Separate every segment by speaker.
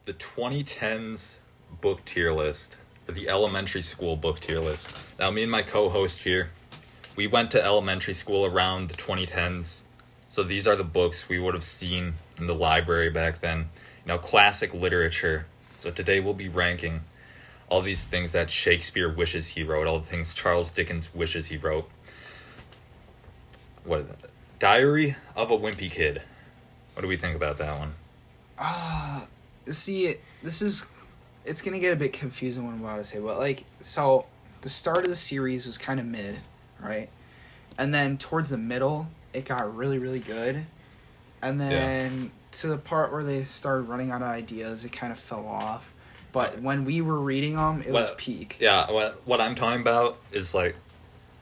Speaker 1: the 2010's book tier list, or the elementary school book tier list. Now, me and my co-host here, we went to elementary school around the 2010's, so these are the books we would have seen in the library back then. Classic literature. So today we'll be ranking all these things that Shakespeare wishes he wrote, all the things Charles Dickens wishes he wrote. What is that? Diary of a Wimpy Kid. What do we think about that one?
Speaker 2: See, it's going to get a bit confusing what I'm about to say, but so the start of the series was kind of mid, right? And then towards the middle, it got really, really good. And then to the part where they started running out of ideas, it kind of fell off. But when we were reading them, it was peak.
Speaker 1: Yeah, what I'm talking about is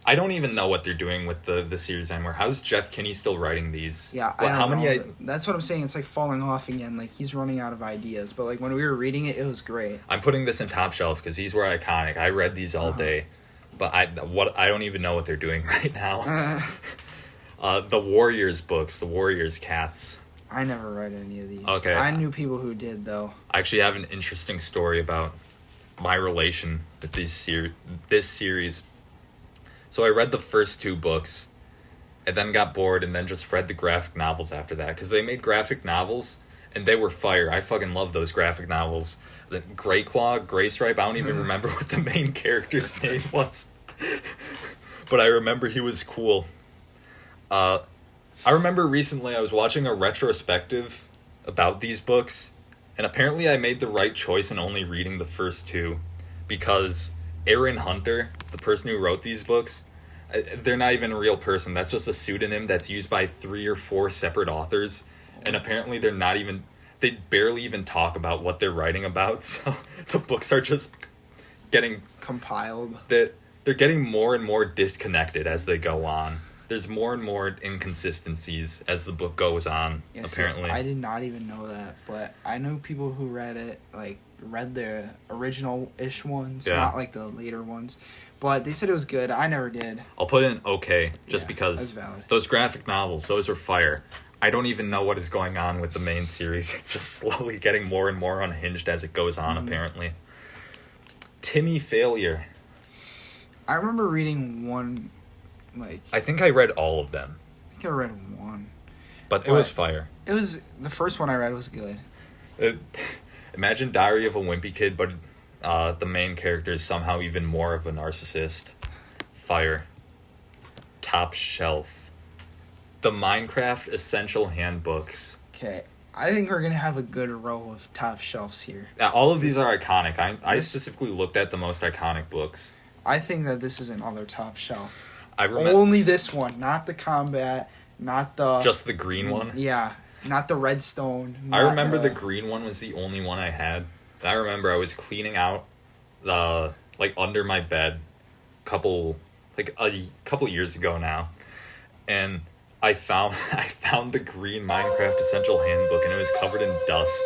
Speaker 1: I don't even know what they're doing with the series anymore. How's Jeff Kinney still writing these?
Speaker 2: Yeah, I don't know. That's what I'm saying. It's falling off again. He's running out of ideas. But when we were reading it, it was great.
Speaker 1: I'm putting this in top shelf because these were iconic. I read these all day, but I don't even know what they're doing right now. The Warriors books, the Warriors Cats.
Speaker 2: I never read any of these.
Speaker 1: Okay.
Speaker 2: I knew people who did, though.
Speaker 1: I actually have an interesting story about my relation with this series. So I read the first two books, and then got bored, and then just read the graphic novels after that. Because they made graphic novels, and they were fire. I fucking love those graphic novels. The Greyclaw, Graystripe, I don't even remember what the main character's name was. But I remember he was cool. I remember recently I was watching a retrospective about these books, and apparently I made the right choice in only reading the first two, because Aaron Hunter, the person who wrote these books, they're not even a real person. That's just a pseudonym that's used by 3 or 4 separate authors, and apparently they barely even talk about what they're writing about, so the books are just getting
Speaker 2: compiled.
Speaker 1: They're getting more and more disconnected as they go on. There's more and more inconsistencies as the book goes on, apparently.
Speaker 2: I did not even know that, but I know people who read it, read the original-ish ones, not the later ones. But they said it was good. I never did.
Speaker 1: I'll put in okay, because those graphic novels, those are fire. I don't even know what is going on with the main series. It's just slowly getting more and more unhinged as it goes on, apparently. Timmy Failure.
Speaker 2: I remember reading one...
Speaker 1: I think I read all of them.
Speaker 2: I think I read one.
Speaker 1: But it was fire.
Speaker 2: It was... The first one I read was good.
Speaker 1: Imagine Diary of a Wimpy Kid, but the main character is somehow even more of a narcissist. Fire. Top shelf. The Minecraft Essential Handbooks.
Speaker 2: Okay. I think we're going to have a good row of top shelves here.
Speaker 1: All of these are iconic. I specifically looked at the most iconic books.
Speaker 2: I think that this is another top shelf.
Speaker 1: I remember
Speaker 2: only this one, not the combat, not the...
Speaker 1: Just the green one?
Speaker 2: Yeah, not the redstone.
Speaker 1: I remember the green one was the only one I had. And I remember I was cleaning out under my bed a couple years ago now. And I found the green Minecraft Essential Handbook, and it was covered in dust.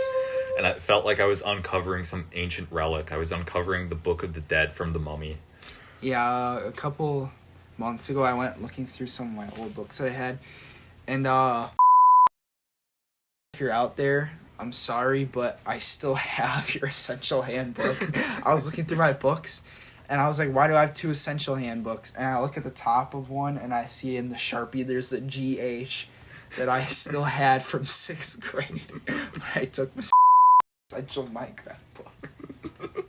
Speaker 1: And I felt like I was uncovering some ancient relic. I was uncovering the Book of the Dead from the Mummy.
Speaker 2: Yeah, a couple months ago I went looking through some of my old books that I had, and if you're out there, I'm sorry, but I still have your Essential Handbook. I was looking through my books, and I was like, why do I have 2 Essential Handbooks? And I look at the top of one, and I see in the Sharpie there's a GH that I still had from 6th grade when I took my Essential Minecraft book.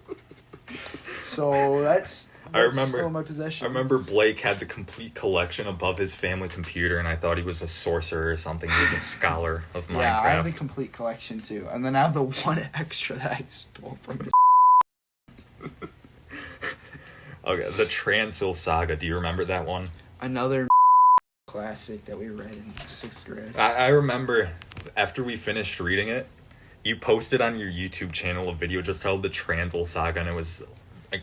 Speaker 2: So that's still in my possession.
Speaker 1: I remember Blake had the complete collection above his family computer, and I thought he was a sorcerer or something. He was a scholar of Minecraft.
Speaker 2: Yeah, I have the complete collection too. And then I have the one extra that I stole from his...
Speaker 1: Okay, the Transil Saga. Do you remember that one?
Speaker 2: Another classic that we read in 6th grade.
Speaker 1: I remember after we finished reading it, you posted on your YouTube channel a video just titled The Transil Saga, and it was...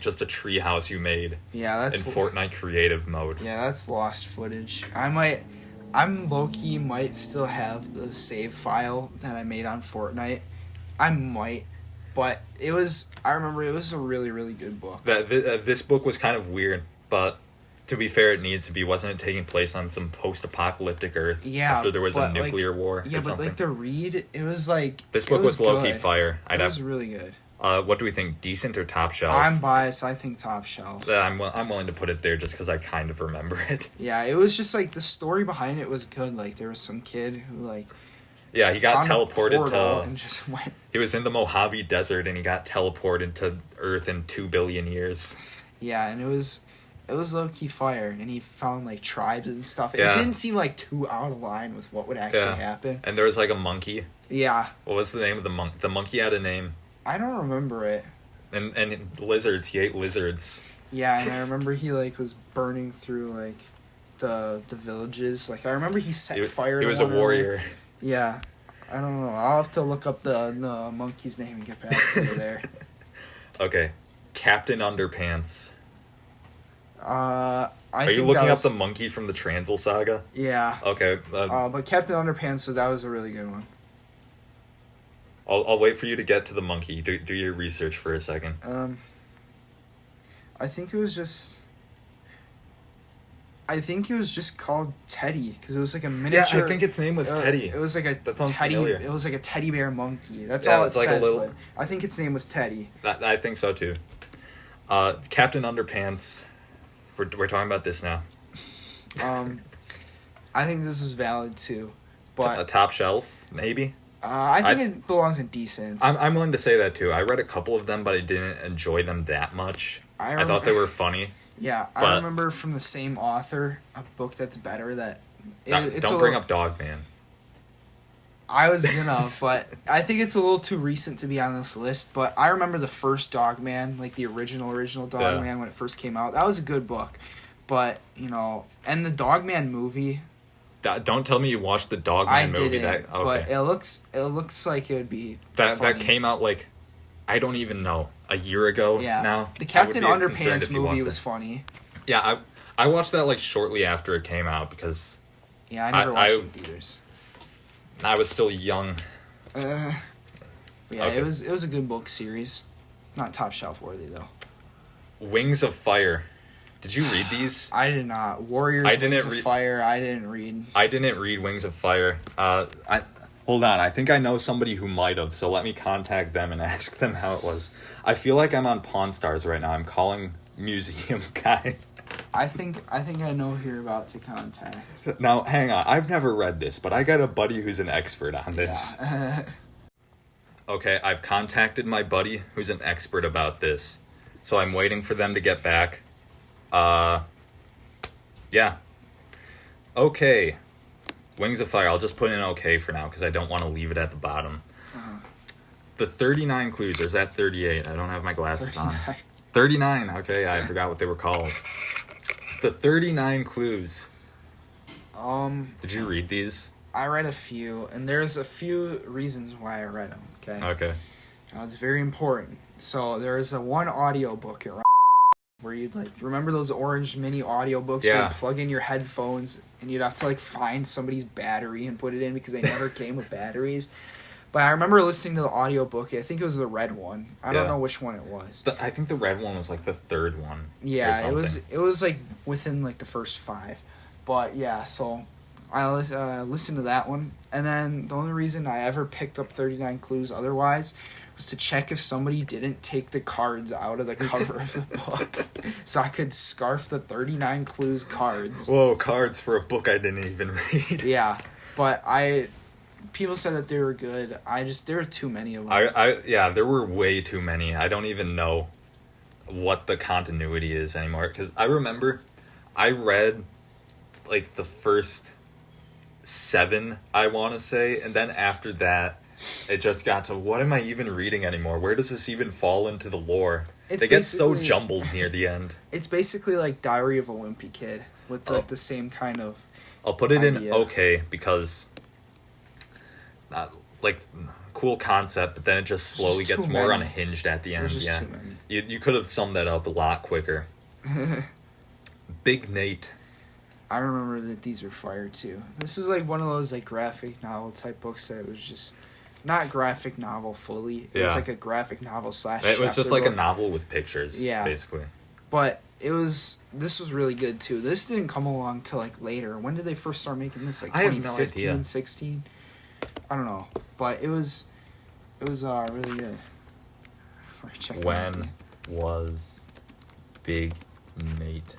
Speaker 1: just a treehouse you made.
Speaker 2: Yeah, that's
Speaker 1: in Fortnite creative mode.
Speaker 2: Yeah, that's lost footage. I'm low-key might still have the save file that I made on Fortnite. I might, but I remember it was a really, really good book.
Speaker 1: This book was kind of weird, but to be fair, it needs to be. Wasn't it taking place on some post-apocalyptic Earth?
Speaker 2: Yeah,
Speaker 1: After there was a
Speaker 2: but,
Speaker 1: nuclear war
Speaker 2: Yeah,
Speaker 1: or
Speaker 2: but
Speaker 1: something?
Speaker 2: like the read, it was like
Speaker 1: This book was low-key fire.
Speaker 2: It was really good.
Speaker 1: What do we think? Decent or top shelf?
Speaker 2: I'm biased. I think top shelf.
Speaker 1: I'm willing to put it there just because I kind of remember it.
Speaker 2: Yeah, it was just like the story behind it was good. Like there was some kid who like
Speaker 1: Yeah, he got
Speaker 2: found a
Speaker 1: portal
Speaker 2: portal
Speaker 1: to.
Speaker 2: and just went.
Speaker 1: He was in the Mojave Desert and he got teleported to Earth in 2 billion years.
Speaker 2: Yeah, and it was low key fire, and he found like tribes and stuff.
Speaker 1: Yeah.
Speaker 2: It didn't seem like too out of line with what would actually happen.
Speaker 1: And there was like a monkey.
Speaker 2: Yeah,
Speaker 1: What was the name of the monkey? The monkey had a name.
Speaker 2: I don't remember it.
Speaker 1: And lizards. He ate lizards.
Speaker 2: Yeah, and I remember he like was burning through like the villages. Like I remember he set fire.
Speaker 1: He
Speaker 2: to
Speaker 1: was a
Speaker 2: one of them.
Speaker 1: warrior.
Speaker 2: Yeah, I don't know. I'll have to look up the monkey's name and get back to you there.
Speaker 1: Okay, Captain Underpants.
Speaker 2: I
Speaker 1: Are you
Speaker 2: think
Speaker 1: looking
Speaker 2: that
Speaker 1: up
Speaker 2: was,
Speaker 1: the monkey from the Transl saga?
Speaker 2: Yeah.
Speaker 1: Okay.
Speaker 2: But Captain Underpants, that was a really good one.
Speaker 1: I'll wait for you to get to the monkey. Do your research for a second.
Speaker 2: I think it was just called Teddy because it was like a miniature.
Speaker 1: Yeah, I think its name was Teddy.
Speaker 2: It was like a
Speaker 1: That sounds
Speaker 2: teddy.
Speaker 1: familiar.
Speaker 2: It was like a teddy bear monkey. That's
Speaker 1: Yeah,
Speaker 2: all it
Speaker 1: it's like a
Speaker 2: says.
Speaker 1: little-
Speaker 2: But I think its name was Teddy.
Speaker 1: I think so too. Captain Underpants. We're talking about this now.
Speaker 2: I think this is valid too,
Speaker 1: A
Speaker 2: but
Speaker 1: top shelf, maybe.
Speaker 2: I think it belongs in decent.
Speaker 1: I'm willing to say that too. I read a couple of them, but I didn't enjoy them that much. I thought they were funny.
Speaker 2: Yeah,
Speaker 1: but-
Speaker 2: I remember from the same author a book that's better.
Speaker 1: Don't bring up Dogman.
Speaker 2: I was gonna, but I think it's a little too recent to be on this list. But I remember the first Dogman, like the original Dogman when it first came out. That was a good book, but and the Dogman movie.
Speaker 1: Don't tell me you watched the Dogman
Speaker 2: I
Speaker 1: movie.
Speaker 2: didn't, but it looks like it would be
Speaker 1: that
Speaker 2: funny.
Speaker 1: came out like I don't even know a year ago.
Speaker 2: Yeah,
Speaker 1: now
Speaker 2: the Captain
Speaker 1: I would be concerned
Speaker 2: Underpants
Speaker 1: if you
Speaker 2: movie
Speaker 1: watched
Speaker 2: was
Speaker 1: it.
Speaker 2: funny.
Speaker 1: Yeah, I watched that like shortly after it came out because
Speaker 2: Yeah, I never watched it in theaters.
Speaker 1: I was still young.
Speaker 2: Yeah,
Speaker 1: Okay.
Speaker 2: it was a good book series, not top shelf worthy though.
Speaker 1: Wings of Fire. Did you read these?
Speaker 2: I did not. Warriors, Wings of Fire. I didn't read.
Speaker 1: I didn't read Wings of Fire. Hold on. I think I know somebody who might have. So let me contact them and ask them how it was. I feel like I'm on Pawn Stars right now. I'm calling museum guy.
Speaker 2: I think I know who you're about to contact.
Speaker 1: Now, hang on. I've never read this, but I got a buddy who's an expert on this.
Speaker 2: Yeah.
Speaker 1: Okay, I've contacted my buddy who's an expert about this. So I'm waiting for them to get back. Yeah. Okay. Wings of Fire. I'll just put in okay for now because I don't want to leave it at the bottom. The 39 clues. Or is that 38? I don't have my glasses on. 39. Okay, I forgot what they were called. The 39 clues. Did you read these?
Speaker 2: I read a few, and there's a few reasons why I read them. Okay.
Speaker 1: Okay.
Speaker 2: Now, it's very important. So there is a one audiobook where you'd remember those orange mini audiobooks where
Speaker 1: Yeah.
Speaker 2: you'd plug in your headphones and you'd have to find somebody's battery and put it in because they never came with batteries. But I remember listening to the audiobook. I think it was the red one. I don't know which one it was.
Speaker 1: I think the red one was the third one.
Speaker 2: Yeah, it was within the first 5. But yeah, so I listened to that one. And then the only reason I ever picked up 39 Clues otherwise was to check if somebody didn't take the cards out of the cover of the book. So I could scarf the 39 Clues cards.
Speaker 1: Whoa, cards for a book I didn't even read.
Speaker 2: Yeah, but people said that they were good. There were too many of them.
Speaker 1: Yeah, there were way too many. I don't even know what the continuity is anymore. Because I remember I read the first 7, I want to say. And then after that, it just got to, what am I even reading anymore? Where does this even fall into the lore? They get so jumbled near the end.
Speaker 2: It's basically like Diary of a Wimpy Kid with the same kind of
Speaker 1: I'll put it
Speaker 2: idea.
Speaker 1: in okay because cool concept, but then it just slowly
Speaker 2: just
Speaker 1: gets
Speaker 2: too
Speaker 1: more
Speaker 2: many.
Speaker 1: unhinged at the end.
Speaker 2: There's just
Speaker 1: Yeah,
Speaker 2: too many.
Speaker 1: you could have summed that up a lot quicker. Big Nate.
Speaker 2: I remember that these were fire too. This is one of those graphic novel type books that was just not graphic novel fully. It was a graphic novel /
Speaker 1: It was just
Speaker 2: chapter
Speaker 1: a
Speaker 2: book.
Speaker 1: novel with pictures.
Speaker 2: Yeah.
Speaker 1: Basically.
Speaker 2: But this was really good too. This didn't come along till like later. When did they first start making this? Like
Speaker 1: I have no
Speaker 2: 2015,
Speaker 1: idea.
Speaker 2: 16? I don't know. But it was really good. We're checking
Speaker 1: When
Speaker 2: out the-
Speaker 1: was Big Nate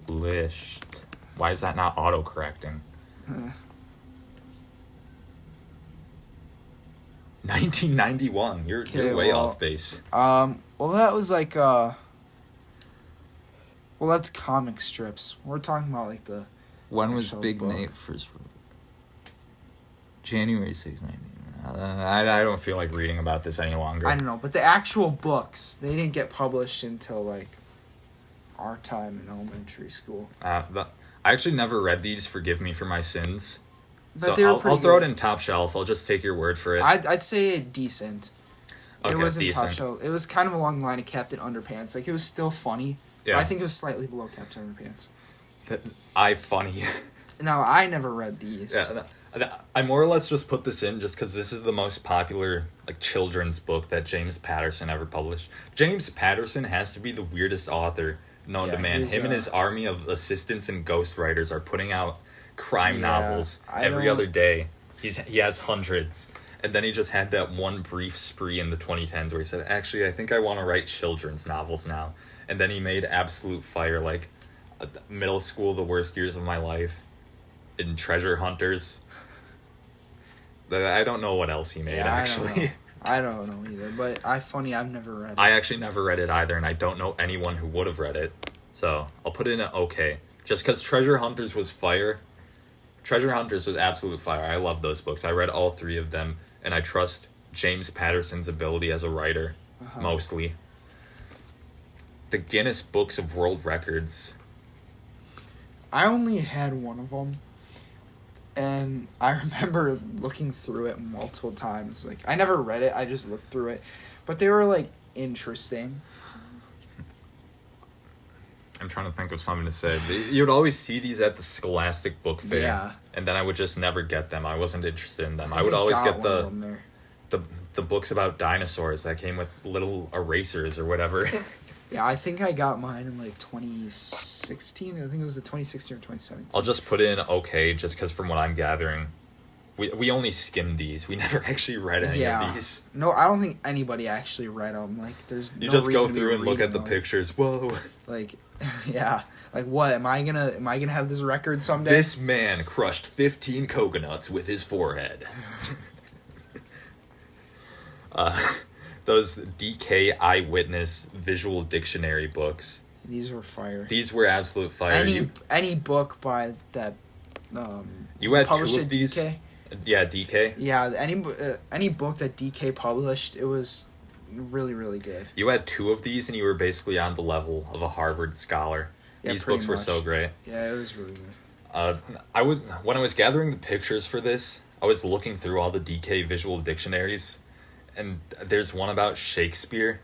Speaker 1: published? Why is that not auto-correcting? 1991. You're way
Speaker 2: well,
Speaker 1: off base.
Speaker 2: well that was like well that's comic strips. We're talking about like the
Speaker 3: When was
Speaker 2: actual
Speaker 3: Big
Speaker 2: book.
Speaker 3: Nate first released? January 6, 19.
Speaker 1: I don't feel like reading about this any longer.
Speaker 2: I don't know, but the actual books, they didn't get published until like our time in elementary school.
Speaker 1: I actually never read these. Forgive me for my sins.
Speaker 2: But
Speaker 1: So
Speaker 2: they were
Speaker 1: I'll
Speaker 2: pretty
Speaker 1: throw it
Speaker 2: good.
Speaker 1: in top shelf. I'll just take your word for it.
Speaker 2: I'd say decent.
Speaker 1: Okay,
Speaker 2: It wasn't top
Speaker 1: decent.
Speaker 2: shelf. It was kind of along the line of Captain Underpants. Like it was still funny.
Speaker 1: Yeah.
Speaker 2: I think it was slightly below Captain Underpants.
Speaker 1: Funny.
Speaker 2: Now I never read these.
Speaker 1: Yeah, I more or less just put this in just because this is the most popular like children's book that James Patterson ever published. James Patterson has to be the weirdest author known to
Speaker 2: Yeah,
Speaker 1: man.
Speaker 2: he's,
Speaker 1: Him and his army of assistants and ghostwriters are putting out crime
Speaker 2: Yeah,
Speaker 1: novels
Speaker 2: I
Speaker 1: every
Speaker 2: don't-
Speaker 1: other day. He has hundreds. And then he just had that one brief spree in the 2010s where he said, actually, I think I want to write children's novels now. And then he made Absolute Fire, like middle school, the worst years of my life, in Treasure Hunters. I don't know what else he made,
Speaker 2: Yeah,
Speaker 1: actually.
Speaker 2: I don't know either. But I've never read it.
Speaker 1: I actually never read it either, and I don't know anyone who would have read it. So I'll put it in an okay. Just because Treasure Hunters was fire. Treasure Hunters was absolute fire. I love those books. I read all three of them, and I trust James Patterson's ability as a writer, mostly. The Guinness Books of World Records.
Speaker 2: I only had one of them, and I remember looking through it multiple times. Like I never read it. I just looked through it, but they were like interesting.
Speaker 1: I'm trying to think of something to say. You would always see these at the Scholastic Book Fair,
Speaker 2: Yeah.
Speaker 1: and then I would just never get them. I wasn't interested in them. I
Speaker 2: think
Speaker 1: would always
Speaker 2: got
Speaker 1: get
Speaker 2: one of them there.
Speaker 1: the books about dinosaurs that came with little erasers or whatever.
Speaker 2: Yeah, I think I got mine in like 2016. I think it was the 2016 or 2017.
Speaker 1: I'll just put in okay, just because from what I'm gathering, we only skimmed these. We never actually read any of these.
Speaker 2: No, I don't think anybody actually read them. Like, there's
Speaker 1: You
Speaker 2: no
Speaker 1: just
Speaker 2: reason
Speaker 1: go
Speaker 2: to be
Speaker 1: through and look
Speaker 2: reading
Speaker 1: at the
Speaker 2: them.
Speaker 1: pictures. Whoa.
Speaker 2: Like, yeah. Like, what? Am I gonna have this record someday?
Speaker 1: This man crushed 15 coconuts with his forehead. Those DK Eyewitness Visual Dictionary books.
Speaker 2: These were fire.
Speaker 1: These were absolute fire.
Speaker 2: Any book by that
Speaker 1: You had
Speaker 2: published
Speaker 1: two of
Speaker 2: at
Speaker 1: these?
Speaker 2: DK?
Speaker 1: Yeah, DK.
Speaker 2: Yeah, any book that DK published, it was really, really good.
Speaker 1: You had two of these, and you were basically on the level of a Harvard scholar.
Speaker 2: Yeah,
Speaker 1: These
Speaker 2: pretty
Speaker 1: books were so
Speaker 2: much.
Speaker 1: great.
Speaker 2: Yeah, it was really good.
Speaker 1: When I was gathering the pictures for this, I was looking through all the DK visual dictionaries, and there's one about Shakespeare.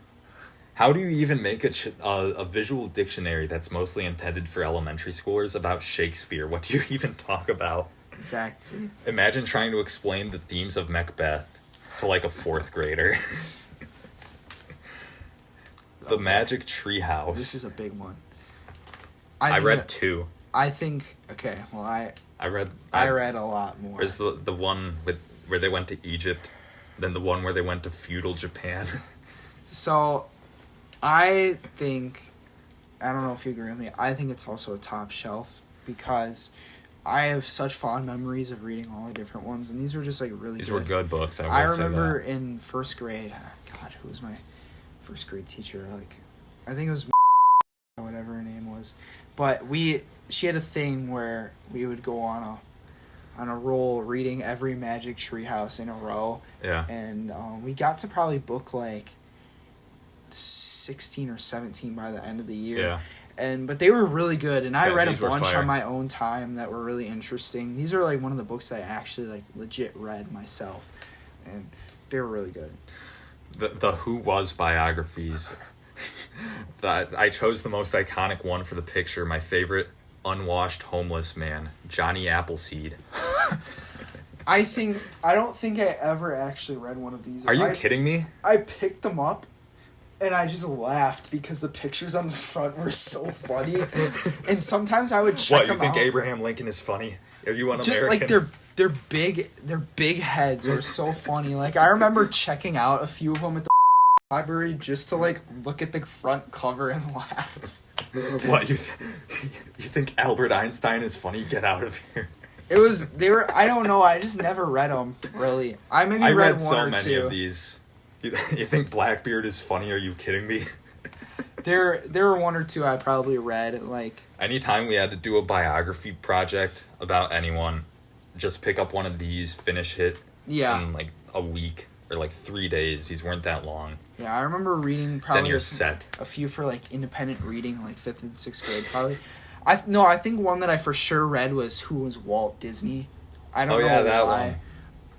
Speaker 1: How do you even make a visual dictionary that's mostly intended for elementary schoolers about Shakespeare? What do you even talk about?
Speaker 2: Exactly.
Speaker 1: Imagine trying to explain the themes of Macbeth to like a fourth grader. The Magic Tree House.
Speaker 2: This is a big one.
Speaker 1: I
Speaker 2: think
Speaker 1: read
Speaker 2: that-
Speaker 1: two.
Speaker 2: I think okay. Well, I
Speaker 1: I
Speaker 2: read a lot more.
Speaker 1: There's the one where they went to Egypt, then the one where they went to feudal Japan.
Speaker 2: So, I think, I don't know if you agree with me, I think it's also a top shelf because I have such fond memories of reading all the different ones, and these were just like really
Speaker 1: These
Speaker 2: good.
Speaker 1: were good books.
Speaker 2: I
Speaker 1: will say
Speaker 2: remember
Speaker 1: that.
Speaker 2: in first grade, God, who was my first grade teacher? Like, I think it was whatever her name was, but she had a thing where we would go on a roll reading every Magic Tree House in a row.
Speaker 1: Yeah.
Speaker 2: And we got to probably book like 16 or 17 by the end of the year.
Speaker 1: Yeah.
Speaker 2: But they were really good, and I
Speaker 1: Yeah,
Speaker 2: read a
Speaker 1: these were
Speaker 2: bunch
Speaker 1: fire.
Speaker 2: on my own time that were really interesting. These are like one of the books that I actually like legit read myself, and they were really good.
Speaker 1: The Who Was biographies. I chose the most iconic one for the picture. My favorite unwashed homeless man, Johnny Appleseed.
Speaker 2: I don't think I ever actually read one of these.
Speaker 1: Are you kidding me?
Speaker 2: I picked them up, and I just laughed because the pictures on the front were so funny. And sometimes I would check them out.
Speaker 1: What, you think Abraham Lincoln is funny? Are you un-American?
Speaker 2: Like their big heads are so funny. Like I remember checking out a few of them at the library just to like look at the front cover and laugh.
Speaker 1: What, you think Albert Einstein is funny? Get out of here.
Speaker 2: They were, I don't know, I just never read them, really. I read one
Speaker 1: so
Speaker 2: or
Speaker 1: many
Speaker 2: two.
Speaker 1: of these. You think Blackbeard is funny? Are you kidding me?
Speaker 2: There were one or two I probably read, like...
Speaker 1: Anytime we had to do a biography project about anyone, just pick up one of these, finish it in like a week or like 3 days. These weren't that long.
Speaker 2: Yeah, I remember reading probably
Speaker 1: then you're set.
Speaker 2: A few for like independent reading, like 5th and 6th grade, probably. I think one that I for sure read was Who Was Walt Disney. I don't know
Speaker 1: that
Speaker 2: why.
Speaker 1: one.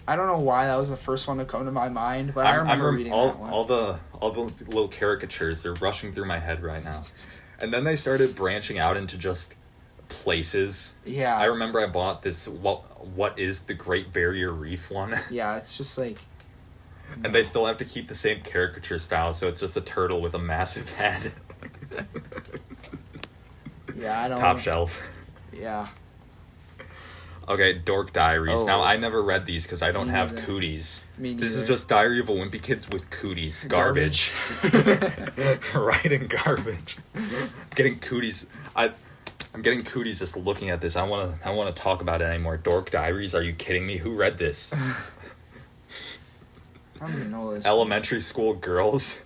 Speaker 2: I don't know why that was the first one to come to my mind, but I remember reading that one.
Speaker 1: All the little caricatures, they're rushing through my head right now. And then they started branching out into just places.
Speaker 2: Yeah.
Speaker 1: I remember I bought this what is the Great Barrier Reef one.
Speaker 2: Yeah, it's just like...
Speaker 1: And they still have to keep the same caricature style, so it's just a turtle with a massive head.
Speaker 2: Yeah, I don't...
Speaker 1: Top shelf.
Speaker 2: Yeah.
Speaker 1: Okay, Dork Diaries.
Speaker 2: Oh.
Speaker 1: Now, I never read these because I don't have
Speaker 2: neither.
Speaker 1: cooties.
Speaker 2: Me neither.
Speaker 1: This is just Diary of a Wimpy Kid with cooties. Garbage. Writing garbage. I'm getting cooties. I'm getting cooties just looking at this. I want to talk about it anymore. Dork Diaries. Are you kidding me? Who read this?
Speaker 2: I don't even know this.
Speaker 1: Elementary school girls.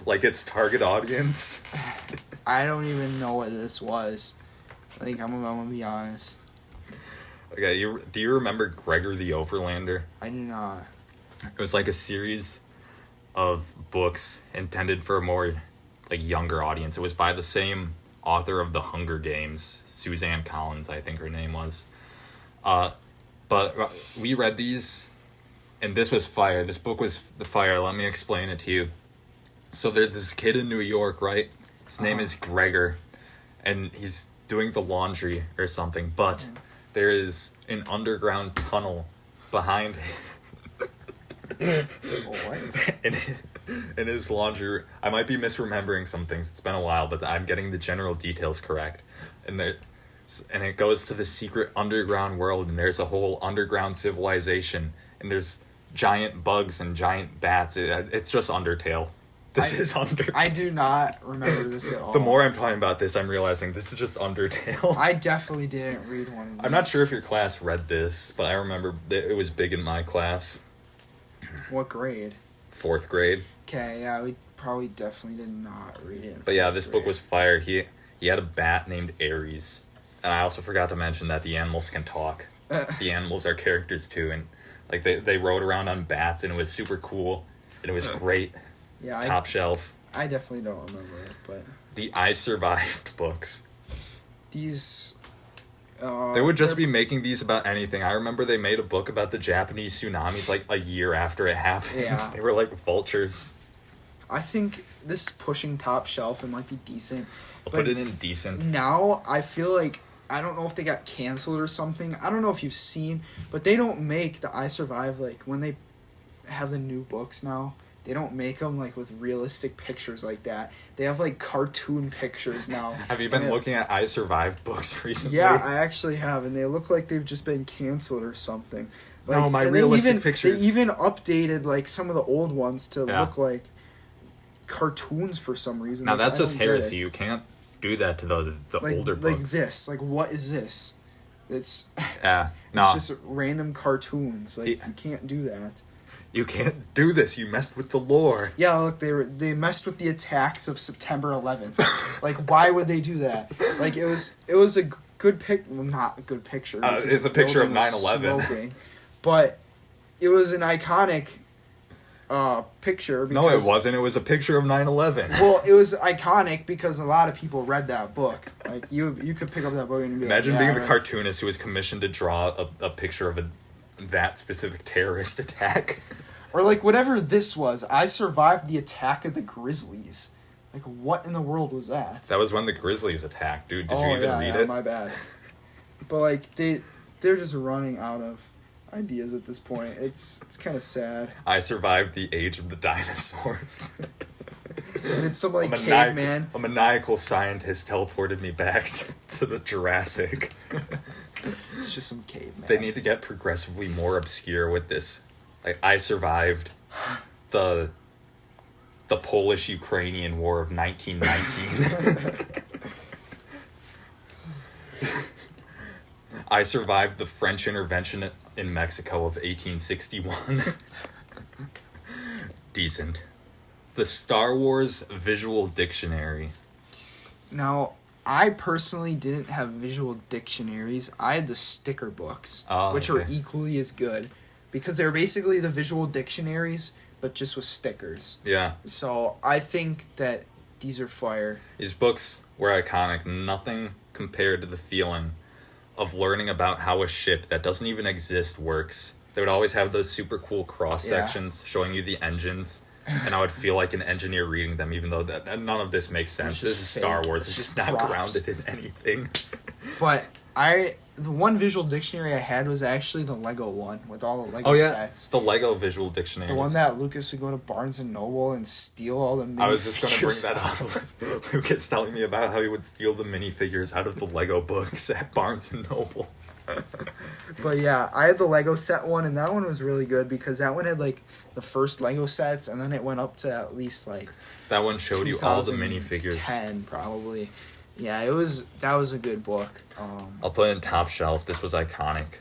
Speaker 1: Like its target audience.
Speaker 2: I don't even know what this was. Like, I'm gonna be honest.
Speaker 1: Okay, do you remember Gregor the Overlander?
Speaker 2: I do not.
Speaker 1: It was like a series of books intended for a more like younger audience. It was by the same author of The Hunger Games, Suzanne Collins, I think her name was. But we read these, and this was fire. This book was the fire. Let me explain it to you. So there's this kid in New York, right? His name is Gregor, and he's doing the laundry or something, but there is an underground tunnel behind
Speaker 2: What?
Speaker 1: in his laundry. I might be misremembering some things. It's been a while, but I'm getting the general details correct. And it goes to the secret underground world, and there's a whole underground civilization, and there's giant bugs and giant bats. It's just Undertale. This is Undertale.
Speaker 2: I do not remember this at all.
Speaker 1: The more I'm talking about this, I'm realizing this is just Undertale.
Speaker 2: I definitely didn't read one of these.
Speaker 1: I'm not sure if your class read this, but I remember that it was big in my class.
Speaker 2: What grade?
Speaker 1: 4th grade.
Speaker 2: Okay, yeah, we probably definitely did not read it.
Speaker 1: But yeah, this book was fire. He had a bat named Ares. And I also forgot to mention that the animals can talk. The animals are characters too, and like they rode around on bats, and it was super cool, and it was great.
Speaker 2: Yeah,
Speaker 1: Top shelf.
Speaker 2: I definitely don't remember it, but
Speaker 1: The I Survived books.
Speaker 2: these...
Speaker 1: They would just be making these about anything. I remember they made a book about the Japanese tsunamis like a year after it happened.
Speaker 2: Yeah.
Speaker 1: They were like vultures.
Speaker 2: I think this is pushing top shelf. It might be decent.
Speaker 1: I'll put it in decent.
Speaker 2: Now, I feel like... I don't know if they got canceled or something. I don't know if you've seen, but they don't make the I Survive, like, when they have the new books now... They don't make them, like, with realistic pictures like that. They have, like, cartoon pictures now.
Speaker 1: Have you been looking at I Survived books recently?
Speaker 2: Yeah, I actually have, and they look like they've just been canceled or something. Like,
Speaker 1: no, my
Speaker 2: and
Speaker 1: realistic pictures...
Speaker 2: They even updated, like, some of the old ones to look like cartoons for some reason.
Speaker 1: Now,
Speaker 2: like,
Speaker 1: that's just heresy. You can't do that to the
Speaker 2: like,
Speaker 1: older books.
Speaker 2: Like this. Like, what is this? It's...
Speaker 1: No.
Speaker 2: It's just random cartoons. Like, you can't do that.
Speaker 1: You can't do this. You messed with the lore.
Speaker 2: Yeah, look, they messed with the attacks of September 11th. Like, why would they do that? Like, it was a good well, not a good picture.
Speaker 1: It's a picture of 9/11.
Speaker 2: But it was an iconic picture.
Speaker 1: No, it wasn't. It was a picture of 9/11.
Speaker 2: Well, it was iconic because a lot of people read that book. Like, you could pick up that book and be
Speaker 1: Imagine
Speaker 2: like,
Speaker 1: being the cartoonist who was commissioned to draw a picture of that specific terrorist attack.
Speaker 2: Or, like, whatever this was. I survived the attack of the Grizzlies. Like, what in the world was that?
Speaker 1: That was when the Grizzlies attacked, dude. Did you even read it?
Speaker 2: My bad. But, like, they're just running out of ideas at this point. It's kind of sad.
Speaker 1: I survived the age of the dinosaurs.
Speaker 2: And it's some like caveman.
Speaker 1: A maniacal scientist teleported me back to the Jurassic.
Speaker 2: It's just some caveman.
Speaker 1: They need to get progressively more obscure with this. Like, I survived the Polish-Ukrainian War of 1919. I survived the French intervention in Mexico of 1861. Decent. The Star Wars Visual Dictionary.
Speaker 2: Now, I personally didn't have visual dictionaries. I had the sticker books, which are equally as good, because they're basically the visual dictionaries, but just with stickers.
Speaker 1: Yeah.
Speaker 2: So I think that these are fire.
Speaker 1: These books were iconic. Nothing compared to the feeling of learning about how a ship that doesn't even exist works. They would always have those super cool cross sections showing you the engines, and I would feel like an engineer reading them, even though none of this makes sense. This is Star Wars. It's just not grounded in anything.
Speaker 2: But the one visual dictionary I had was actually the Lego one with all the Lego sets.
Speaker 1: The Lego visual dictionary.
Speaker 2: The one that Lucas would go to Barnes and Noble and steal all the minifigures.
Speaker 1: I was just going to bring that up. Lucas telling me about how he would steal the minifigures out of the Lego books at Barnes and Nobles.
Speaker 2: But yeah, I had the Lego set one, and that one was really good because that one had like the first Lego sets, and then it went up to at least like
Speaker 1: that one showed you all the minifigures.
Speaker 2: 10 probably. Yeah, that was a good book.
Speaker 1: I'll put it in top shelf. This was iconic.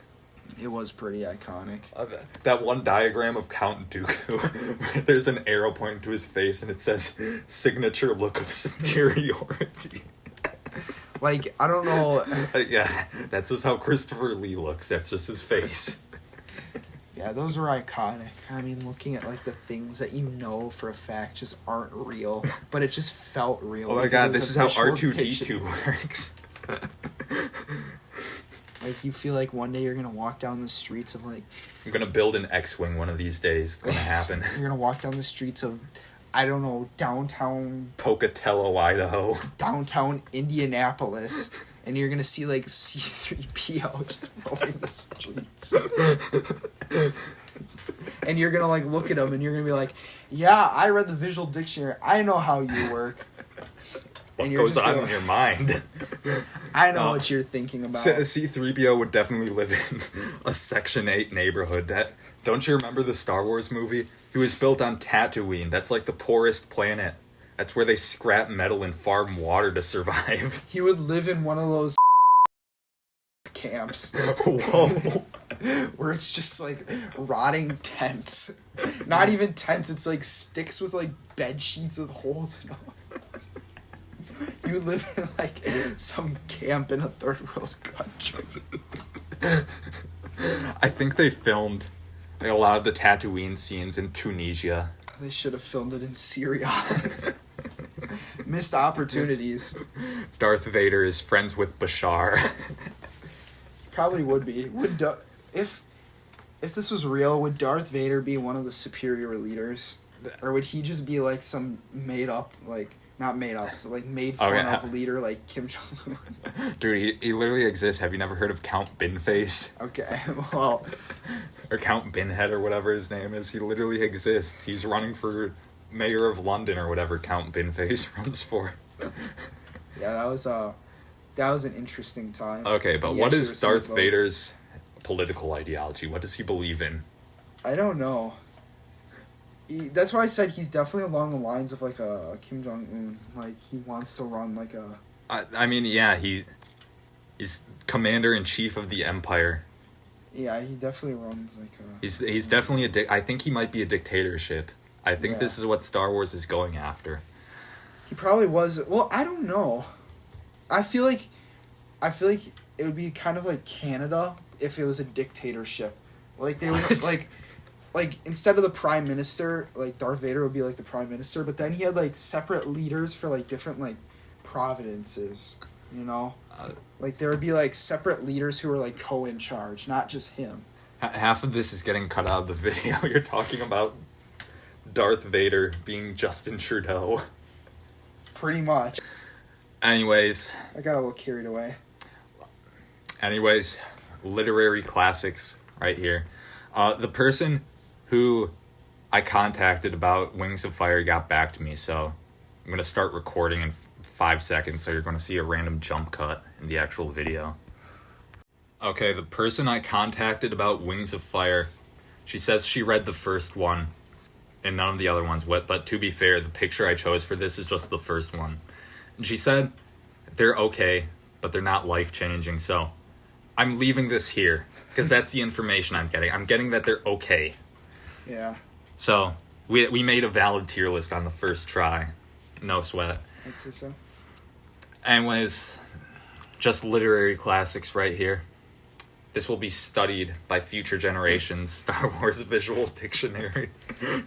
Speaker 2: It was pretty iconic.
Speaker 1: That one diagram of Count Dooku, where there's an arrow pointing to his face and it says signature look of superiority.
Speaker 2: Like, I don't know.
Speaker 1: Yeah, that's just how Christopher Lee looks. That's just his face.
Speaker 2: Yeah, those were iconic. I mean, looking at like the things that you know for a fact just aren't real, but it just felt real.
Speaker 1: Oh my god, this is how R2-D2 works.
Speaker 2: Like, you feel like one day you're gonna walk down the streets of like...
Speaker 1: I'm gonna build an X-Wing one of these days. It's gonna happen.
Speaker 2: You're gonna walk down the streets of, I don't know, downtown...
Speaker 1: Pocatello, Idaho.
Speaker 2: Downtown Indianapolis. And you're gonna see like C-3PO just roaming the streets. And you're gonna like look at him and you're gonna be like, yeah, I read the visual dictionary. I know how you work.
Speaker 1: What goes on in your mind?
Speaker 2: I know what you're thinking about.
Speaker 1: C-3PO would definitely live in a Section 8 neighborhood. Don't you remember the Star Wars movie? He was built on Tatooine. That's like the poorest planet. That's where they scrap metal and farm water to survive.
Speaker 2: He would live in one of those camps.
Speaker 1: Whoa.
Speaker 2: Where it's just like rotting tents. Not even tents, it's like sticks with like bed sheets with holes in them. You would live in like some camp in a third world country.
Speaker 1: I think they filmed like a lot of the Tatooine scenes in Tunisia.
Speaker 2: They should have filmed it in Syria. Missed opportunities.
Speaker 1: Darth Vader is friends with Bashar.
Speaker 2: Probably would be. If this was real, would Darth Vader be one of the superior leaders? Or would he just be like some made up, like, not made up, so like made fun of leader like Kim Jong-un?
Speaker 1: Dude, he literally exists. Have you never heard of Count Binface?
Speaker 2: Okay, well...
Speaker 1: Or Count Binhead or whatever his name is. He literally exists. He's running for mayor of London or whatever Count Binface runs for.
Speaker 2: Yeah, that was an interesting time.
Speaker 1: Okay, but what is Darth Vader's political ideology? What does he believe in? I
Speaker 2: don't know. That's why I said he's definitely along the lines of like a Kim Jong-un. Like, he wants to run like a...
Speaker 1: I mean, yeah, he's commander-in-chief of the empire.
Speaker 2: Yeah, he definitely runs like a...
Speaker 1: He's definitely I think he might be a dictatorship. I think this is what Star Wars is going after.
Speaker 2: He probably was... Well, I don't know. I feel like it would be kind of like Canada if it was a dictatorship. Like, they would... Like, instead of the prime minister, like, Darth Vader would be, like, the prime minister, but then he had, like, separate leaders for, like, different, like, providences, you know? Like, there would be, like, separate leaders who were, like, in charge, not just him.
Speaker 1: Half of this is getting cut out of the video. You're talking about Darth Vader being Justin Trudeau.
Speaker 2: Pretty much.
Speaker 1: Anyways.
Speaker 2: I got a little carried away.
Speaker 1: Anyways, literary classics right here. The person who I contacted about Wings of Fire got back to me, so I'm going to start recording in 5 seconds, so you're going to see a random jump cut in the actual video. Okay, the person I contacted about Wings of Fire, she says she read the first one and none of the other ones, but to be fair, the picture I chose for this is just the first one. And she said they're okay, but they're not life-changing, so I'm leaving this here, because that's the information I'm getting. I'm getting that they're okay.
Speaker 2: Yeah.
Speaker 1: So, we made a valid tier list on the first try. No sweat.
Speaker 2: I'd say so.
Speaker 1: Anyways, just literary classics right here. This will be studied by future generations. Star Wars Visual Dictionary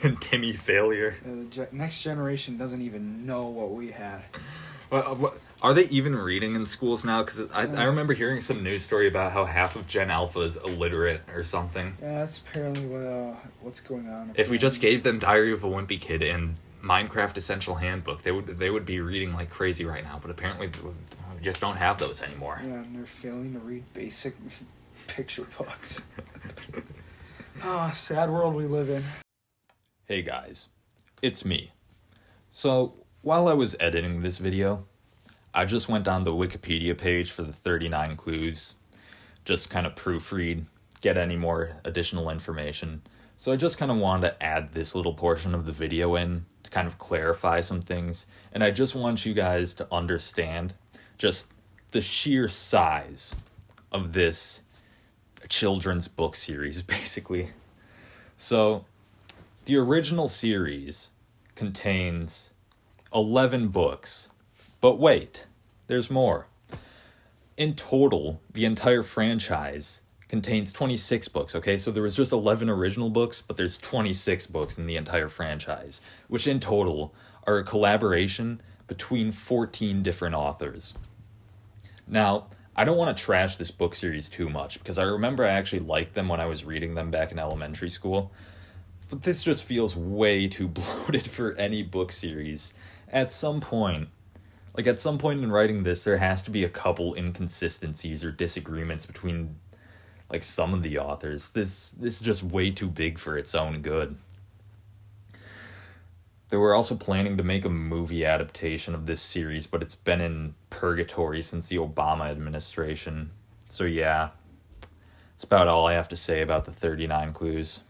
Speaker 1: and Timmy Failure.
Speaker 2: The next generation doesn't even know what we had.
Speaker 1: Are they even reading in schools now? Because I remember hearing some news story about how half of Gen Alpha is illiterate or something.
Speaker 2: Yeah, that's apparently what's going on.
Speaker 1: If we just gave them Diary of a Wimpy Kid and Minecraft Essential Handbook, they would be reading like crazy right now. But apparently, we just don't have those anymore.
Speaker 2: Yeah, and they're failing to read basic picture books. Sad world we live in.
Speaker 1: Hey guys, it's me. So, while I was editing this video, I just went on the Wikipedia page for the 39 clues, just kind of proofread, get any more additional information. So I just kind of wanted to add this little portion of the video in to kind of clarify some things, and I just want you guys to understand just the sheer size of this children's book series, basically. So, the original series contains 11 books, but wait, there's more. In total, the entire franchise contains 26 books, okay? So there was just 11 original books, but there's 26 books in the entire franchise, which in total are a collaboration between 14 different authors. Now, I don't want to trash this book series too much, because I remember I actually liked them when I was reading them back in elementary school, but this just feels way too bloated for any book series. At some point in writing this, there has to be a couple inconsistencies or disagreements between like some of the authors. This is just way too big for its own good. They were also planning to make a movie adaptation of this series, but it's been in purgatory since the Obama administration. So yeah, that's about all I have to say about the 39 clues.